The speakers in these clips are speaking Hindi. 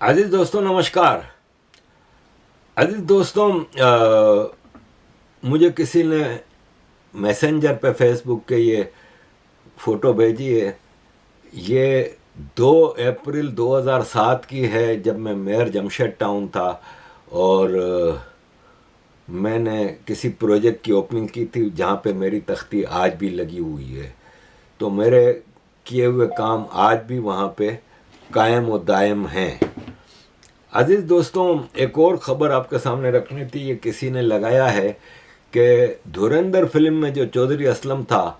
अजीज दोस्तों नमस्कार। अजीज दोस्तों, मुझे किसी ने मैसेंजर पे फेसबुक के ये फ़ोटो भेजी है। ये 2 अप्रैल 2007 की है, जब मैं मेयर जमशेद टाउन था और मैंने किसी प्रोजेक्ट की ओपनिंग की थी जहाँ पे मेरी तख्ती आज भी लगी हुई है। तो मेरे किए हुए काम आज भी वहाँ पे कायम व दायम हैं। अजीज दोस्तों, एक और ख़बर आपके सामने रखनी थी। ये किसी ने लगाया है कि धुरंधर फिल्म में जो चौधरी असलम था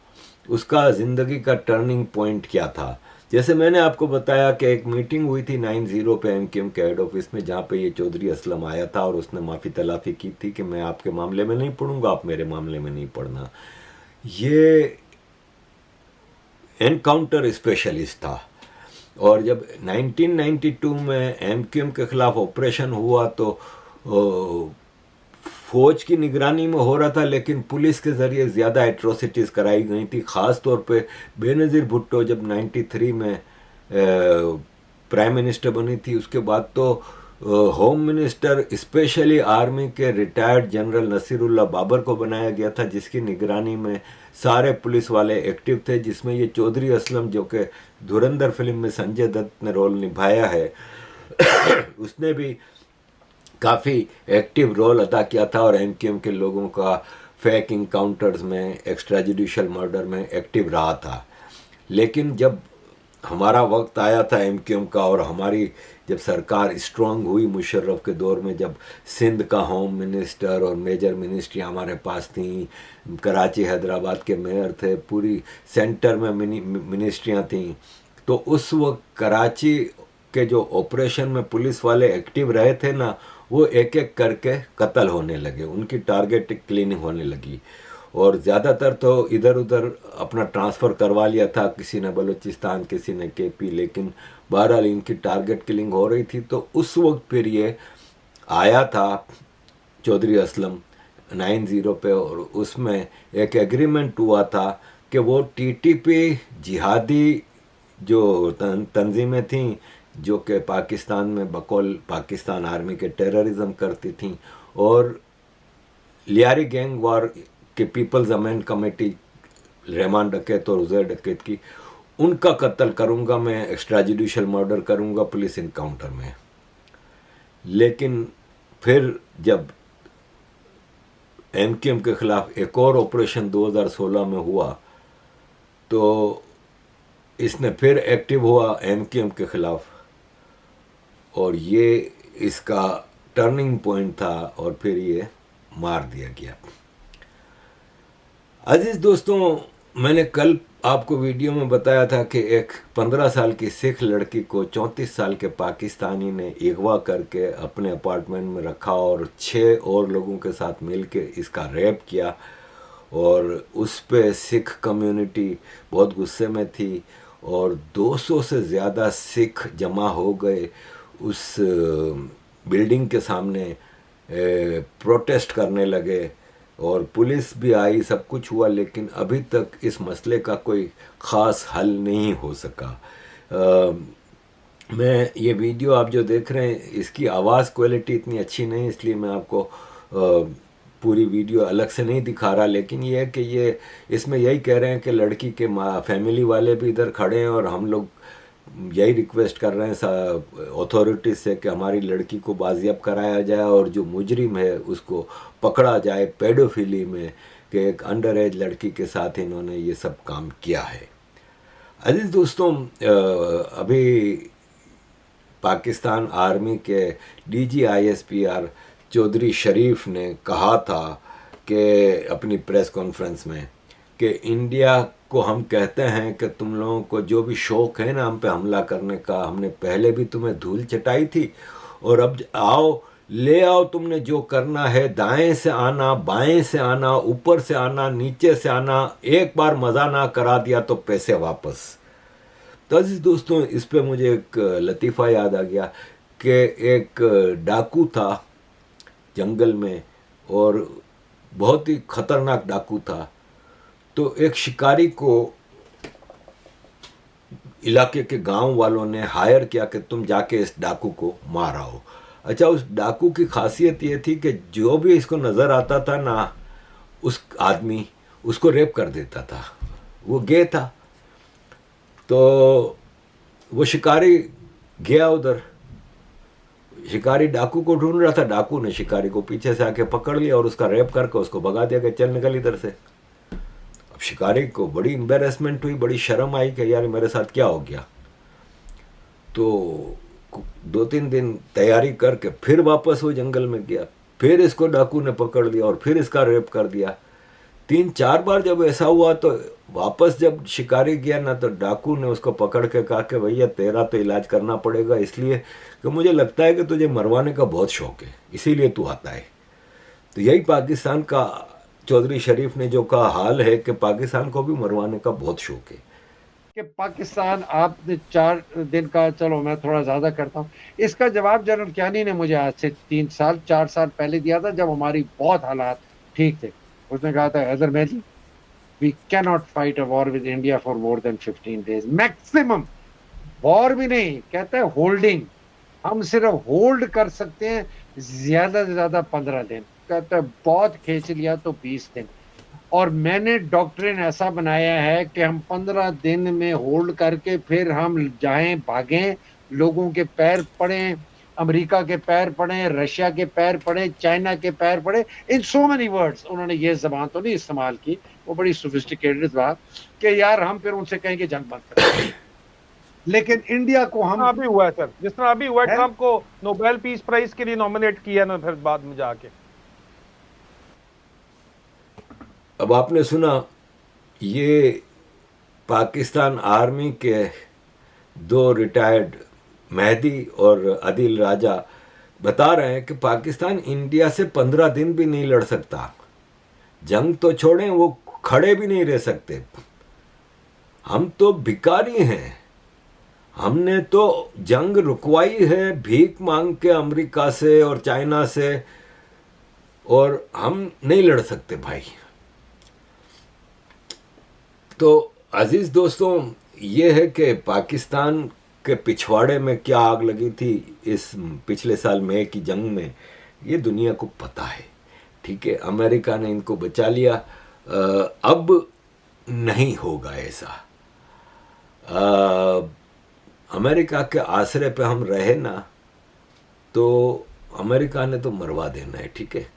उसका ज़िंदगी का टर्निंग पॉइंट क्या था। जैसे मैंने आपको बताया कि एक मीटिंग हुई थी 90 पे एमक्यूएम के हेड ऑफिस में, जहाँ पे ये चौधरी असलम आया था और उसने माफ़ी तलाफ़ी की थी कि मैं आपके मामले में नहीं पढ़ूंगा, आप मेरे मामले में नहीं पढ़ना। ये एनकाउंटर स्पेशलिस्ट था। और जब 1992 में एमक्यूएम के खिलाफ ऑपरेशन हुआ तो फौज की निगरानी में हो रहा था, लेकिन पुलिस के ज़रिए ज़्यादा एट्रोसिटीज़ कराई गई थी। ख़ास तौर पे बेनज़ीर भुट्टो जब 93 में प्राइम मिनिस्टर बनी थी, उसके बाद तो होम मिनिस्टर स्पेशली आर्मी के रिटायर्ड जनरल नसीरुल्लाह बाबर को बनाया गया था, जिसकी निगरानी में सारे पुलिस वाले एक्टिव थे, जिसमें ये चौधरी असलम जो कि धुरंधर फिल्म में संजय दत्त ने रोल निभाया है उसने भी काफ़ी एक्टिव रोल अदा किया था और एमक्यूएम के लोगों का फेक इनकाउंटर्स में, एक्स्ट्रा जुडिशल मर्डर में एक्टिव रहा था। लेकिन जब हमारा वक्त आया था एमक्यूएम का और हमारी जब सरकार स्ट्रांग हुई मुशर्रफ के दौर में, जब सिंध का होम मिनिस्टर और मेजर मिनिस्ट्री हमारे पास थी, कराची हैदराबाद के मेयर थे, पूरी सेंटर में मिनिस्ट्रियाँ थीं, तो उस वक्त कराची के जो ऑपरेशन में पुलिस वाले एक्टिव रहे थे ना, वो एक एक करके कत्ल होने लगे, उनकी टारगेट क्लीनिंग होने लगी। और ज़्यादातर तो इधर उधर अपना ट्रांसफ़र करवा लिया था, किसी ने बलूचिस्तान, किसी ने केपी, लेकिन बहरहाल इनकी टारगेट किलिंग हो रही थी। तो उस वक्त फिर ये आया था चौधरी असलम 90 पे, और उसमें एक एग्रीमेंट हुआ था कि वो टीटीपी जिहादी जो तंजीमें थीं जो कि पाकिस्तान में बकौल पाकिस्तान आर्मी के टेररिज्म करती थीं, और लियारी गैंग वार के पीपल्स अमेंड कमेटी, रहमान डकैत और उजैर डकैत की, उनका कत्ल करूंगा मैं, एक्स्ट्रा जुडिशल मर्डर करूंगा पुलिस इनकाउंटर में। लेकिन फिर जब एमक्यूएम के खिलाफ एक और ऑपरेशन 2016 में हुआ तो इसने फिर एक्टिव हुआ एमक्यूएम के खिलाफ, और ये इसका टर्निंग पॉइंट था, और फिर ये मार दिया गया। अजीज दोस्तों, मैंने कल आपको वीडियो में बताया था कि एक 15 साल की सिख लड़की को 34 साल के पाकिस्तानी ने अगवा करके अपने अपार्टमेंट में रखा और 6 और लोगों के साथ मिलकर इसका रेप किया, और उस पे सिख कम्युनिटी बहुत गुस्से में थी और 200 से ज़्यादा सिख जमा हो गए उस बिल्डिंग के सामने, प्रोटेस्ट करने लगे, और पुलिस भी आई, सब कुछ हुआ, लेकिन अभी तक इस मसले का कोई ख़ास हल नहीं हो सका। मैं ये वीडियो आप जो देख रहे हैं, इसकी आवाज़ क्वालिटी इतनी अच्छी नहीं, इसलिए मैं आपको पूरी वीडियो अलग से नहीं दिखा रहा, लेकिन ये है कि ये इसमें यही कह रहे हैं कि लड़की के फैमिली वाले भी इधर खड़े हैं और हम लोग यही रिक्वेस्ट कर रहे हैं अथॉरिटीज़ से कि हमारी लड़की को बाजियाब कराया जाए और जो मुजरिम है उसको पकड़ा जाए पेडोफिली में, कि एक अंडर एज लड़की के साथ इन्होंने ये सब काम किया है। अजीज दोस्तों, अभी पाकिस्तान आर्मी के DGISPR चौधरी शरीफ ने कहा था कि अपनी प्रेस कॉन्फ्रेंस में कि इंडिया को हम कहते हैं कि तुम लोगों को जो भी शौक़ है ना हम पे हमला करने का, हमने पहले भी तुम्हें धूल चटाई थी, और अब आओ, ले आओ, तुमने जो करना है, दाएं से आना, बाएं से आना, ऊपर से आना, नीचे से आना, एक बार मज़ा ना करा दिया तो पैसे वापस। तो अजीज दोस्तों, इस पे मुझे एक लतीफ़ा याद आ गया कि एक डाकू था जंगल में, और बहुत ही ख़तरनाक डाकू था। तो एक शिकारी को इलाके के गांव वालों ने हायर किया कि तुम जाके इस डाकू को मार आओ। अच्छा, उस डाकू की खासियत ये थी कि जो भी इसको नज़र आता था ना, उस आदमी उसको रेप कर देता था। वो गे था, तो वो शिकारी गया उधर, शिकारी डाकू को ढूंढ रहा था, डाकू ने शिकारी को पीछे से आके पकड़ लिया और उसका रेप करके उसको भगा दिया कि चल निकल इधर से। अब शिकारी को बड़ी एम्बेरसमेंट हुई, बड़ी शर्म आई कि यार मेरे साथ क्या हो गया। तो 2-3 दिन तैयारी करके फिर वापस वो जंगल में गया, फिर इसको डाकू ने पकड़ लिया और फिर इसका रेप कर दिया। 3-4 बार जब ऐसा हुआ तो वापस जब शिकारी गया ना, तो डाकू ने उसको पकड़ के कहा कि भैया तेरा तो इलाज करना पड़ेगा, इसलिए कि मुझे लगता है कि तुझे मरवाने का बहुत शौक है, इसीलिए तू आता है। तो यही पाकिस्तान का चौधरी शरीफ ने जो कहा हाल है कि पाकिस्तान को भी मरवाने का बहुत शौक है। कि पाकिस्तान आपने 4 दिन का, चलो मैं थोड़ा ज्यादा करता हूँ, इसका जवाब जनरल कियानी ने मुझे आज से 3-4 साल पहले दिया था, जब हमारी बहुत हालात ठीक थे। उसने कहा था, Haider Mehdi, we can not fight a war with India for more than 15 days maximum. War भी नहीं, कहते हैं होल्डिंग, हम सिर्फ होल्ड कर सकते हैं ज्यादा से ज्यादा 15 दिन। कहते हैं बहुत खींच लिया तो 20 दिन। और मैंने डॉक्ट्रिन ऐसा बनाया है कि हम 15 दिन में होल्ड करके फिर हम जाएं, भागें, लोगों के पैर पड़े, अमेरिका के पैर पड़े, रशिया के पैर पड़े, चाइना के पैर पड़े। इन सो मेनी वर्ड्स, उन्होंने ये जबान तो नहीं इस्तेमाल की, वो बड़ी सोफिस्टिकेटेड बात, कि यार हम फिर उनसे कहेंगे जंग बंद करें। लेकिन इंडिया को हम अभी हुआ है सर, जिस तरह अभी हुआ है, है? ट्रंप को नोबेल पीस प्राइज के लिए नॉमिनेट किया ना, फिर बाद में जाके। अब आपने सुना, ये पाकिस्तान आर्मी के 2 रिटायर्ड मेहदी और आदिल राजा बता रहे हैं कि पाकिस्तान इंडिया से 15 दिन भी नहीं लड़ सकता। जंग तो छोड़ें, वो खड़े भी नहीं रह सकते। हम तो भिखारी हैं, हमने तो जंग रुकवाई है भीख मांग के अमेरिका से और चाइना से, और हम नहीं लड़ सकते भाई। तो अजीज दोस्तों, ये है कि पाकिस्तान के पिछवाड़े में क्या आग लगी थी इस पिछले साल मई की जंग में, ये दुनिया को पता है। ठीक है, अमेरिका ने इनको बचा लिया। अब नहीं होगा ऐसा। अमेरिका के आसरे पे हम रहे ना, तो अमेरिका ने तो मरवा देना है। ठीक है,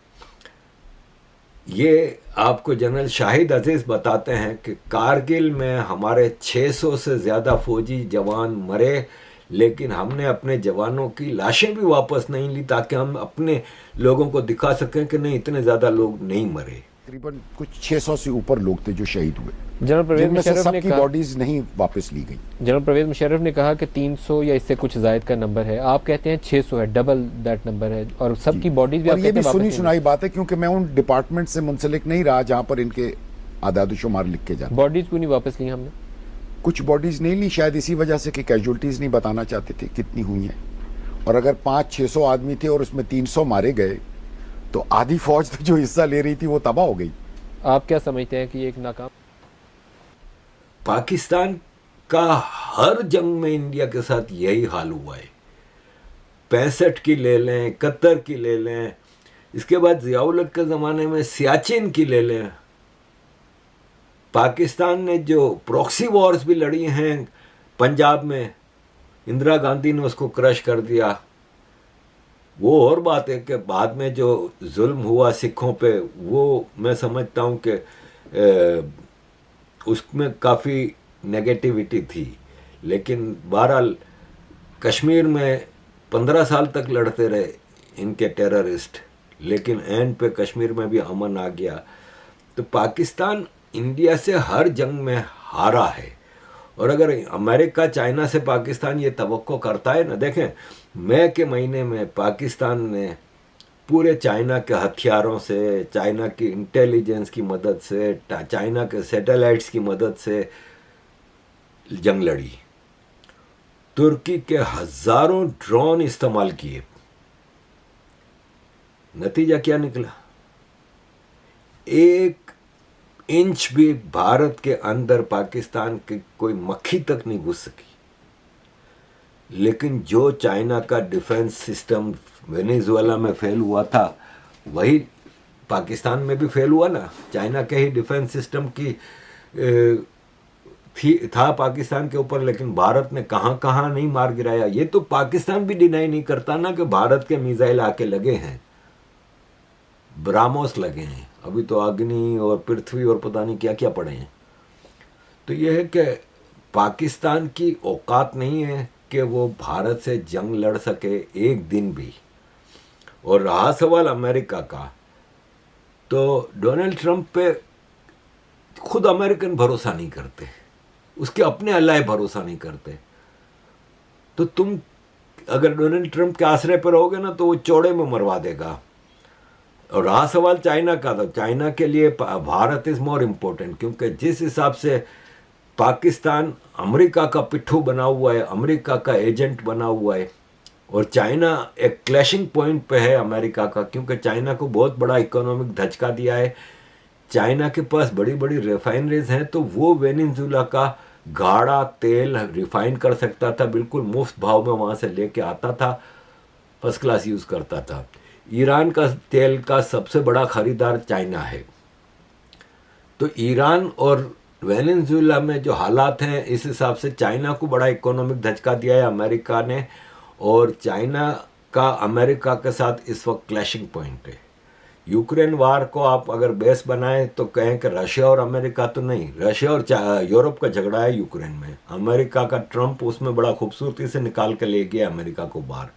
ये आपको जनरल शाहिद अजीज बताते हैं कि कारगिल में हमारे 600 से ज़्यादा फौजी जवान मरे, लेकिन हमने अपने जवानों की लाशें भी वापस नहीं ली, ताकि हम अपने लोगों को दिखा सकें कि नहीं, इतने ज़्यादा लोग नहीं मरे। तकरीबन कुछ 600 से ऊपर लोग थे जो शहीद हुए, जनरल परवेज जिनमें से मुशर्रफ ने सबकी कहा, बॉडीज नहीं वापस ली गई। जनरल परवेज मुशर्रफ ने कहा कि 300 या इससे कुछ जायद का नंबर है, आप कहते हैं 600 है, डबल दैट नंबर है, और सबकी बॉडीज भी और आप ये कहते भी हैं सुनी वापस सुनाई बात है, क्योंकि मैं उन डिपार्टमेंट से मुंसलिक नहीं रहा जहां पर इनके आदाद शुमार लिख के जाते। बॉडीज क्यों नहीं वापस ली हमने? कुछ बॉडीज नहीं ली, शायद इसी वजह से कि कैजुअलिटीज नहीं बताना चाहते थे कितनी हुई हैं। और अगर 500-600 आदमी थे और उसमें 300 मारे गए, तो आधी फौज तो जो हिस्सा ले रही थी वो तबाह हो गई। आप क्या समझते हैं कि ये एक नाकाम? पाकिस्तान का हर जंग में इंडिया के साथ यही हाल हुआ है। 65 की ले लें, 71 की ले लें, इसके बाद ज़ियाउल हक के ज़माने में सियाचिन की ले लें। पाकिस्तान ने जो प्रॉक्सी वॉर्स भी लड़ी हैं पंजाब में, इंदिरा गांधी ने उसको क्रश कर दिया। वो और बात है कि बाद में जो जुल्म हुआ सिखों पे, वो मैं समझता हूँ कि उसमें काफ़ी नेगेटिविटी थी। लेकिन बहरहाल कश्मीर में 15 साल तक लड़ते रहे इनके टेररिस्ट, लेकिन एंड पे कश्मीर में भी अमन आ गया। तो पाकिस्तान इंडिया से हर जंग में हारा है। और अगर अमेरिका चाइना से पाकिस्तान ये तवक्को करता है ना, देखें मई के महीने में पाकिस्तान ने पूरे चाइना के हथियारों से, चाइना की इंटेलिजेंस की मदद से, चाइना के सैटेलाइट्स की मदद से जंग लड़ी। तुर्की के हजारों ड्रोन इस्तेमाल किए। नतीजा क्या निकला? 1 इंच भी भारत के अंदर पाकिस्तान की कोई मक्खी तक नहीं घुस सकी। लेकिन जो चाइना का डिफेंस सिस्टम वेनेजुएला में फेल हुआ था वही पाकिस्तान में भी फेल हुआ ना। चाइना के ही डिफेंस सिस्टम की था पाकिस्तान के ऊपर, लेकिन भारत ने कहाँ कहाँ नहीं मार गिराया। ये तो पाकिस्तान भी डिनाई नहीं करता ना कि भारत के मिसाइल आके लगे हैं, ब्राह्मोस लगे हैं, अभी तो अग्नि और पृथ्वी और पता नहीं क्या क्या पड़े हैं। तो यह है कि पाकिस्तान की औकात नहीं है कि वो भारत से जंग लड़ सके एक दिन भी। और रहा सवाल अमेरिका का, तो डोनाल्ड ट्रंप पे खुद अमेरिकन भरोसा नहीं करते, उसके अपने अल्लाह भरोसा नहीं करते। तो तुम अगर डोनाल्ड ट्रंप के आश्रय पर रहोगे ना तो वो चौड़े में मरवा देगा। और रहा सवाल चाइना का, तो चाइना के लिए भारत इज मोर इम्पोर्टेंट, क्योंकि जिस हिसाब से पाकिस्तान अमेरिका का पिट्ठू बना हुआ है, अमेरिका का एजेंट बना हुआ है, और चाइना एक क्लैशिंग पॉइंट पे है अमेरिका का, क्योंकि चाइना को बहुत बड़ा इकोनॉमिक धचका दिया है। चाइना के पास बड़ी बड़ी रिफाइनरीज हैं, तो वो वेनेजुएला का गाढ़ा तेल रिफाइन कर सकता था, बिल्कुल मुफ्त भाव में वहाँ से लेके आता था, फर्स्ट क्लास यूज़ करता था। ईरान का तेल का सबसे बड़ा खरीदार चाइना है। तो ईरान और वेनेजुएला में जो हालात हैं, इस हिसाब से चाइना को बड़ा इकोनॉमिक धचका दिया है अमेरिका ने, और चाइना का अमेरिका के साथ इस वक्त क्लैशिंग पॉइंट है। यूक्रेन वार को आप अगर बेस बनाएं तो कहें कि रशिया और अमेरिका तो नहीं, रशिया और यूरोप का झगड़ा है यूक्रेन में। अमेरिका का ट्रंप उसमें बड़ा खूबसूरती से निकाल के ले गया अमेरिका को बाहर।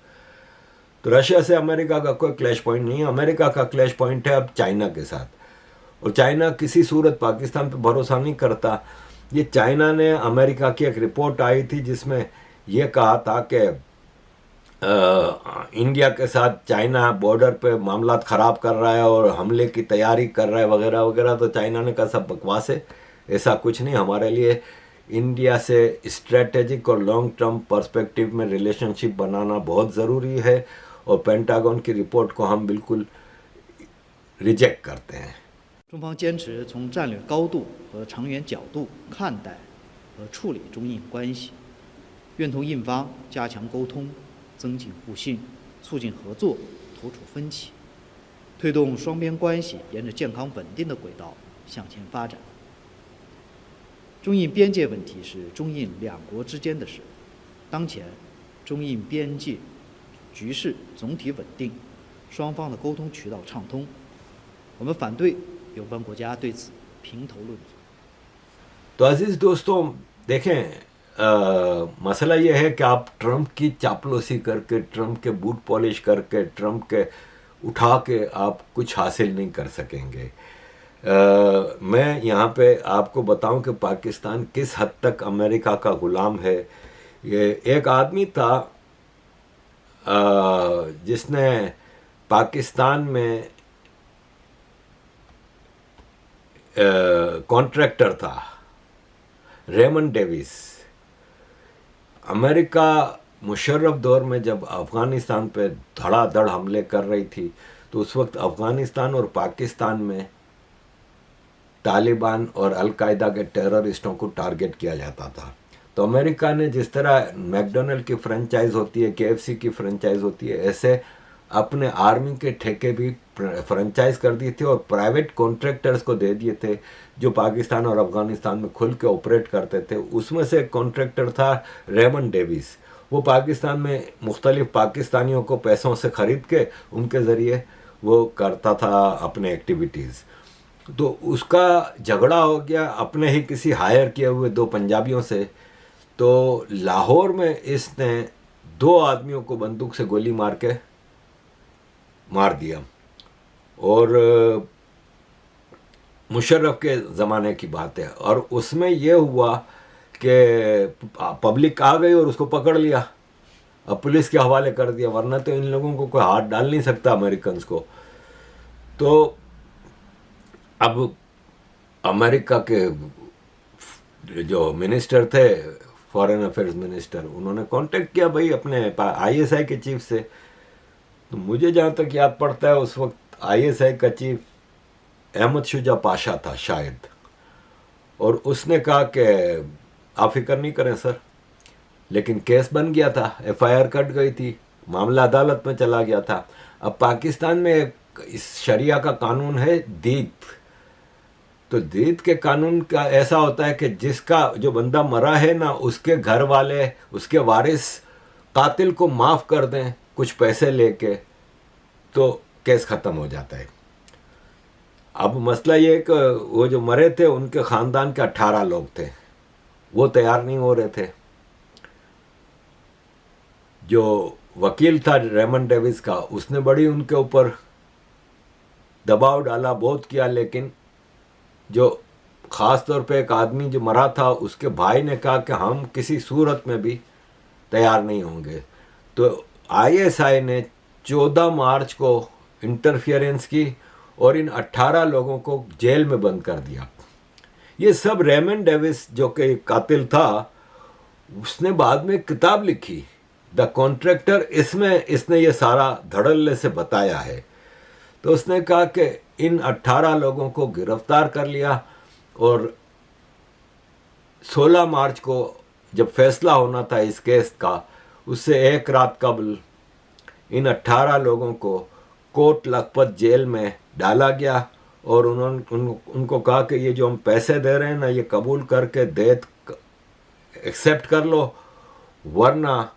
तो रशिया से अमेरिका का कोई क्लैश पॉइंट नहीं है, अमेरिका का क्लैश पॉइंट है अब चाइना के साथ। और चाइना किसी सूरत पाकिस्तान पर भरोसा नहीं करता। ये चाइना ने, अमेरिका की एक रिपोर्ट आई थी जिसमें यह कहा था कि इंडिया के साथ चाइना बॉर्डर पे मामला ख़राब कर रहा है और हमले की तैयारी कर रहा है वगैरह वगैरह। तो चाइना ने कहा सब बकवास है, ऐसा कुछ नहीं। हमारे लिए इंडिया से स्ट्रेटेजिक और लॉन्ग टर्म पर्सपेक्टिव में रिलेशनशिप बनाना बहुत ज़रूरी है, और पेंटागन की रिपोर्ट को हम बिल्कुल रिजेक्ट करते हैं। 中方坚持从战略高度和长远角度看待和处理中印关系，愿同印方加强沟通，增进互信，促进合作，突出分歧，推动双边关系沿着健康稳定的轨道向前发展。中印边界问题是中印两国之间的事，当前中印边界局势总体稳定，双方的沟通渠道畅通，我们反对有关国家对此评头论足。 तो अजीज़ दोस्तों देखें, मसला यह है कि आप ट्रंप की चापलूसी करके, ट्रंप के बूट पॉलिश करके, ट्रंप के उठा के आप कुछ हासिल नहीं कर सकेंगे। मैं यहाँ पे आपको बताऊं कि पाकिस्तान किस हद तक अमेरिका का ग़ुलाम है। ये एक आदमी था जिसने पाकिस्तान में कॉन्ट्रैक्टर था, रेमन डेविस। अमेरिका मुशर्रफ दौर में जब अफ़गानिस्तान पे धड़ाधड़ हमले कर रही थी, तो उस वक्त अफ़गानिस्तान और पाकिस्तान में तालिबान और अलकायदा के टेररिस्टों को टारगेट किया जाता था। तो अमेरिका ने जिस तरह मैकडोनल्ड की फ्रेंचाइज होती है, KFC की फ्रेंचाइज होती है, ऐसे अपने आर्मी के ठेके भी फ्रेंचाइज कर दिए थे और प्राइवेट कॉन्ट्रैक्टर्स को दे दिए थे जो पाकिस्तान और अफ़गानिस्तान में खुल के ऑपरेट करते थे। उसमें से एक कॉन्ट्रैक्टर था रेमन डेविस। वो पाकिस्तान में मुख्तलिफ पाकिस्तानियों को पैसों से ख़रीद के उनके ज़रिए वो करता था अपने एक्टिविटीज़। तो उसका झगड़ा हो गया अपने ही किसी हायर किए हुए 2 पंजाबियों से। तो लाहौर में इसने 2 आदमियों को बंदूक से गोली मार के मार दिया। और मुशर्रफ के ज़माने की बात है, और उसमें यह हुआ कि पब्लिक आ गई और उसको पकड़ लिया, अब पुलिस के हवाले कर दिया, वरना तो इन लोगों को कोई हाथ डाल नहीं सकता अमेरिकन्स को। तो अब अमेरिका के जो मिनिस्टर थे, फॉरेन अफेयर्स मिनिस्टर, उन्होंने कांटेक्ट किया भाई अपने ISI के चीफ से। तो मुझे जहाँ तक याद पड़ता है उस वक्त ISI का चीफ अहमद शुजा पाशा था शायद, और उसने कहा कि आप फिक्र नहीं करें सर, लेकिन केस बन गया था, एफआईआर कट गई थी, मामला अदालत में चला गया था। अब पाकिस्तान में इस शरिया का कानून है दीत। तो दीत के कानून का ऐसा होता है कि जिसका जो बंदा मरा है ना, उसके घर वाले, उसके वारिस कातिल को माफ़ कर दें कुछ पैसे लेके, तो केस ख़त्म हो जाता है। अब मसला ये है कि वो जो मरे थे उनके ख़ानदान के 18 लोग थे, वो तैयार नहीं हो रहे थे। जो वकील था रेमंड डेविस का, उसने बड़ी उनके ऊपर दबाव डाला, बहुत किया, लेकिन जो ख़ास तौर पे एक आदमी जो मरा था, उसके भाई ने कहा कि हम किसी सूरत में भी तैयार नहीं होंगे। तो आईएसआई ने 14 मार्च को इंटरफियरेंस की और इन 18 लोगों को जेल में बंद कर दिया। ये सब रेमंड डेविस जो कि कातिल था, उसने बाद में किताब लिखी द कॉन्ट्रैक्टर, इसमें इसने ये सारा धड़ल्ले से बताया है। तो उसने कहा कि इन 18 लोगों को गिरफ्तार कर लिया और 16 मार्च को जब फैसला होना था इस केस का, उससे एक रात कबल इन 18 लोगों को कोट लखपत जेल में डाला गया और उनको कहा कि ये जो हम पैसे दे रहे हैं ना, ये कबूल करके डेथ एक्सेप्ट कर लो, वरना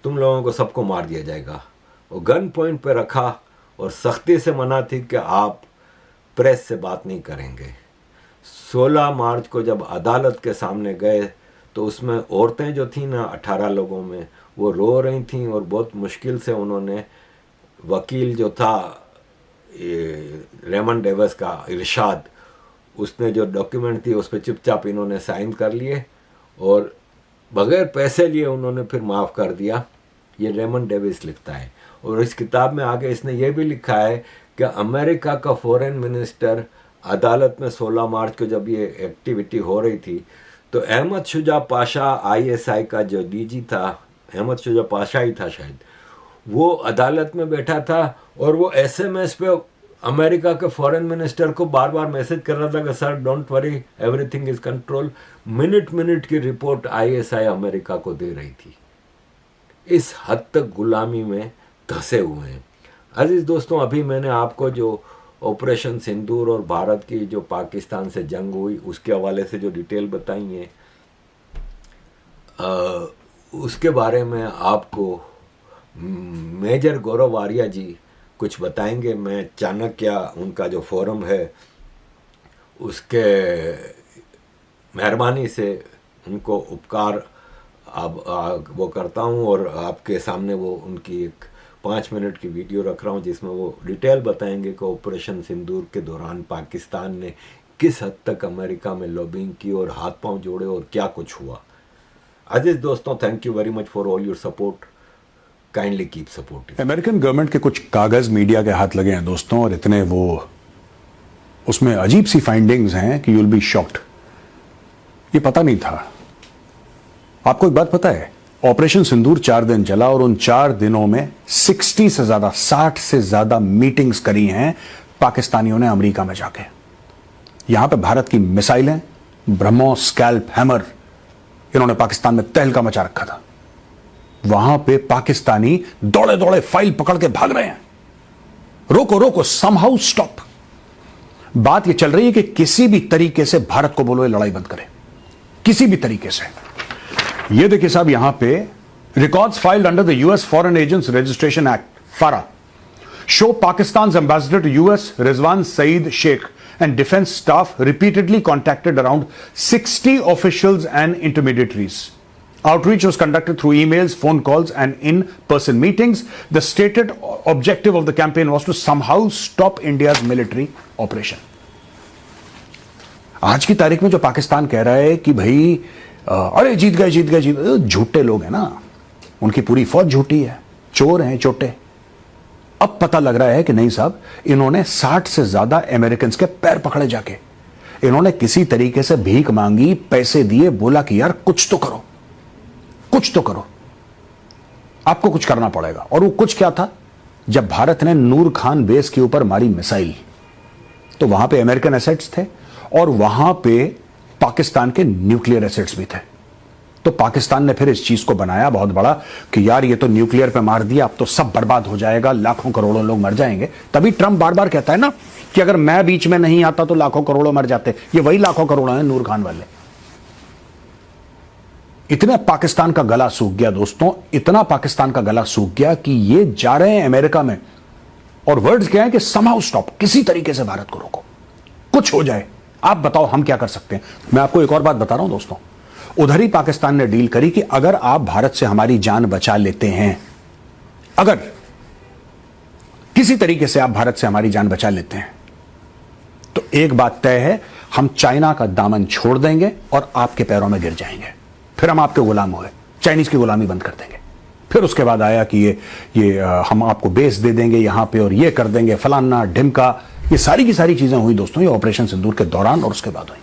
तुम लोगों को सबको मार दिया जाएगा। और गन पॉइंट पे रखा और सख्ती से मना थी कि आप प्रेस से बात नहीं करेंगे। 16 मार्च को जब अदालत के सामने गए तो उसमें औरतें जो थी ना 18 लोगों में, वो रो रही थीं और बहुत मुश्किल से उन्होंने, वकील जो था रेमंड डेविस का इरशाद, उसने जो डॉक्यूमेंट थी उस पर चुपचाप इन्होंने साइन कर लिए और बगैर पैसे लिए उन्होंने फिर माफ़ कर दिया। ये रेमंड डेविस लिखता है। और इस किताब में आगे इसने ये भी लिखा है कि अमेरिका का फॉरेन मिनिस्टर अदालत में 16 मार्च को जब ये एक्टिविटी हो रही थी, तो अहमद शुजा पाशा आईएसआई का जो डीजी था, अहमद शुजा पाशा ही था शायद, वो अदालत में बैठा था और वो एसएमएस पे अमेरिका के फॉरेन मिनिस्टर को बार बार मैसेज कर रहा था कि sir don't worry, everything is control. Minute minute की रिपोर्ट आईएसआई अमेरिका को दे रही थी। इस हद तक गुलामी में धंसे हुए हैं। अजीज दोस्तों, अभी मैंने आपको जो ऑपरेशन सिंदूर और भारत की जो पाकिस्तान से जंग हुई उसके हवाले से जो डिटेल बताई है, उसके बारे में आपको मेजर गौरव आर्या जी कुछ बताएंगे। मैं चाणक्य उनका जो फोरम है उसके मेहरबानी से उनको उपकार वो करता हूं और आपके सामने वो उनकी एक 5 मिनट की वीडियो रख रहा हूं जिसमें वो डिटेल बताएंगे कि ऑपरेशन सिंदूर के दौरान पाकिस्तान ने किस हद तक अमेरिका में लॉबिंग की और हाथ पांव जोड़े और क्या कुछ हुआ। अजीज दोस्तों, thank you very much for all your support. Kindly keep supporting. American government के कुछ कागज मीडिया के हाथ लगे हैं दोस्तों, और इतने वो उसमें अजीब सी फाइंडिंग्स हैं कि यू विल बी शॉक्ड। ये पता नहीं था। आपको एक बात पता है, ऑपरेशन सिंदूर 4 दिन चला और उन 4 दिनों में 60 से ज्यादा मीटिंग्स करी हैं पाकिस्तानियों ने अमेरिका में जाके। यहां पे भारत की मिसाइलें, ब्रह्मोस, स्कैल्प, हैमर, इन्होंने पाकिस्तान में तहलका मचा रखा था। वहां पे पाकिस्तानी दौड़े दौड़े फाइल पकड़ के भाग रहे हैं। रोको रोको, समहाउ स्टॉप। बात यह चल रही है कि किसी भी तरीके से भारत को बोलो ये लड़ाई बंद करे, किसी भी तरीके से। ये देखिए साहब, यहां पे records filed under the US foreign agents registration act फारा show पाकिस्तान's ambassador to US Rizwan Saeed Sheikh and defense staff repeatedly contacted around 60 officials and intermediaries. Outreach was conducted through emails, phone calls, and in-person meetings. The stated objective of the campaign was to somehow stop India's military operation. आज की तारीख में जो पाकिस्तान कह रहा है कि भाई अरे जीत गए, झूठे लोग हैं ना, उनकी पूरी फौज झूठी है, चोर हैं, चोटे। अब पता लग रहा है कि नहीं साहब, इन्होंने 60 से ज्यादा अमेरिकन के पैर पकड़े जाके। इन्होंने किसी तरीके से भीख मांगी, पैसे दिए, बोला कि यार कुछ तो करो, कुछ तो करो, आपको कुछ करना पड़ेगा। और वो कुछ क्या था? जब भारत ने नूर खान बेस के ऊपर मारी मिसाइल, तो वहां पे अमेरिकन एसेट्स थे और वहां पे पाकिस्तान के न्यूक्लियर एसेट्स भी थे। तो पाकिस्तान ने फिर इस चीज को बनाया बहुत बड़ा कि यार ये तो न्यूक्लियर पे मार दिया, अब तो सब बर्बाद हो जाएगा, लाखों करोड़ों लोग मर जाएंगे। तभी ट्रंप बार बार कहता है ना कि अगर मैं बीच में नहीं आता तो लाखों करोड़ों मर जाते। ये वही लाखों करोड़ों हैं नूर खान वाले। इतने पाकिस्तान का गला सूख गया दोस्तों, इतना पाकिस्तान का गला सूख गया कि ये जा रहे हैं अमेरिका में, और वर्ड्स क्या है कि समहाउ स्टॉप, किसी तरीके से भारत को रोको, कुछ हो जाए, आप बताओ हम क्या कर सकते हैं। मैं आपको एक और बात बता रहा हूं दोस्तों, उधर ही पाकिस्तान ने डील करी कि अगर आप भारत से हमारी जान बचा लेते हैं, अगर किसी तरीके से आप भारत से हमारी जान बचा लेते हैं, तो एक बात तय है, हम चाइना का दामन छोड़ देंगे और आपके पैरों में गिर जाएंगे, फिर हम आपके गुलाम हुए, चाइनीज की गुलामी बंद कर देंगे। फिर उसके बाद आया कि ये हम आपको बेस दे देंगे यहां पे और ये कर देंगे फलाना ढिमका, ये सारी की सारी चीजें हुई दोस्तों ये ऑपरेशन सिंदूर के दौरान और उसके बाद हुई।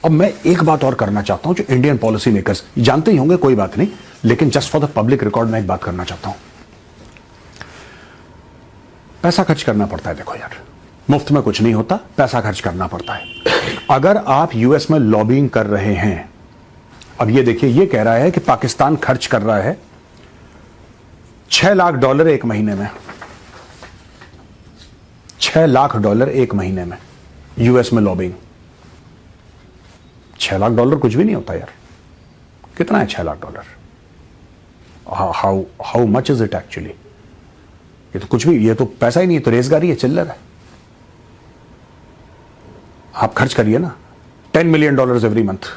अब मैं एक बात और करना चाहता हूं जो इंडियन पॉलिसी मेकर्स जानते ही होंगे, कोई बात नहीं, लेकिन just for the public record में एक बात करना चाहता हूं। पैसा खर्च करना पड़ता है, देखो यार, मुफ्त में कुछ नहीं होता, पैसा खर्च करना पड़ता है। अगर आप यूएस में लॉबिंग कर रहे हैं, अब ये देखिए, ये कह रहा है कि पाकिस्तान खर्च कर रहा है $6 लाख एक महीने में, $6 लाख एक महीने में यूएस में लॉबिंग। $6 लाख कुछ भी नहीं होता यार। कितना है $6 lakh? How much is it actually? ये तो कुछ भी, ये तो पैसा ही नहीं है, तो रेजगारी है, चिल्लर है। आप खर्च करिए ना $10 million every month.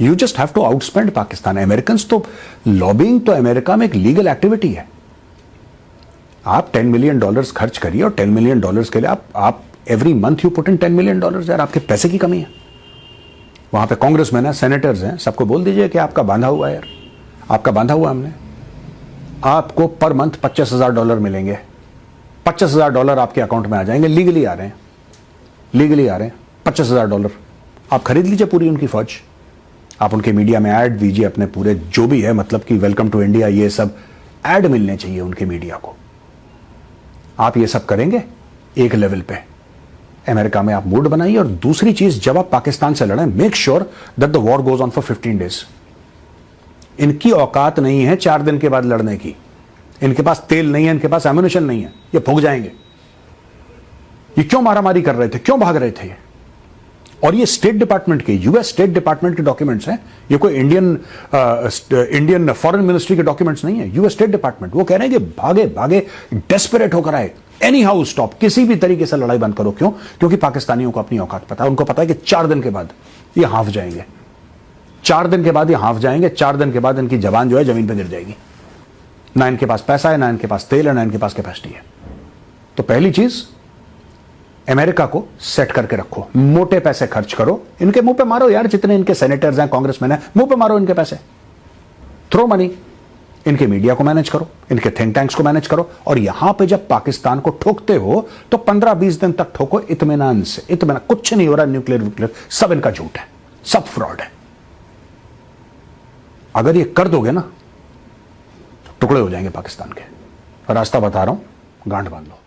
You just have to outspend Pakistan. American तो लॉबिंग तो अमेरिका में एक लीगल एक्टिविटी है। आप $10 मिलियन खर्च करिए और $10 मिलियन के लिए आप every month you put in $10 million. यार आपके पैसे की कमी है। वहां पे कांग्रेसमैन है, सेनेटर्स हैं, सबको बोल दीजिए कि आपका बांधा हुआ है यार, आपका बांधा हुआ हमने। आपको पर मंथ $25,000 मिलेंगे, $25,000 आपके अकाउंट में आ जाएंगे, लीगली आ रहे हैं, लीगली आ रहे हैं $25,000। आप खरीद लीजिए पूरी उनकी फौज, आप उनके मीडिया में ऐड दीजिए अपने पूरे जो भी है, मतलब कि वेलकम टू इंडिया, ये सब ऐड मिलने चाहिए उनके मीडिया को। आप ये सब करेंगे एक लेवल पे, अमेरिका में आप मूड बनाइए। और दूसरी चीज, जब आप पाकिस्तान से लड़ें, make sure that the war goes on for 15 days. इनकी औकात नहीं है 4 दिन के बाद लड़ने की, इनके पास तेल नहीं है, इनके पास एम्युनिशन नहीं है, ये फूंक जाएंगे। ये क्यों मारामारी कर रहे थे, क्यों भाग रहे थे ये? और ये स्टेट डिपार्टमेंट के, यूएस स्टेट डिपार्टमेंट के डॉक्यूमेंट्स हैं, ये कोई इंडियन फॉरेन मिनिस्ट्री के डॉक्यूमेंट्स नहीं है, यूएस स्टेट डिपार्टमेंट। वो कह रहे हैं कि भागे भागे डेस्परेट होकर आए, एनी हाउ स्टॉप, किसी भी तरीके से लड़ाई बंद करो। क्यों? क्योंकि पाकिस्तानियों को अपनी औकात पता है, उनको पता है कि 4 दिन के बाद ये हाफ जाएंगे, 4 दिन के बाद ये हाफ जाएंगे, 4 दिन के बाद इनकी जबान जो है जमीन पर गिर जाएगी। ना इनके पास पैसा है, ना इनके पास तेल है, ना इनके पास कैपेसिटी है। तो पहली चीज, अमेरिका को सेट करके रखो, मोटे पैसे खर्च करो, इनके मुंह पे मारो यार, जितने इनके सेनेटर्स हैं, कांग्रेसमैन हैं, मुंह पे मारो इनके पैसे, थ्रो मनी। इनके मीडिया को मैनेज करो, इनके थिंक टैंक्स को मैनेज करो, और यहां पे जब पाकिस्तान को ठोकते हो तो 15-20 दिन तक ठोको इत्मीनान से। इत्मीनान, कुछ नहीं हो रहा, न्यूक्लियर सब इनका झूठ है, सब फ्रॉड है। अगर ये कर दोगे ना, तो टुकड़े हो जाएंगे पाकिस्तान के। रास्ता बता रहा हूं, गांठ बांध लो।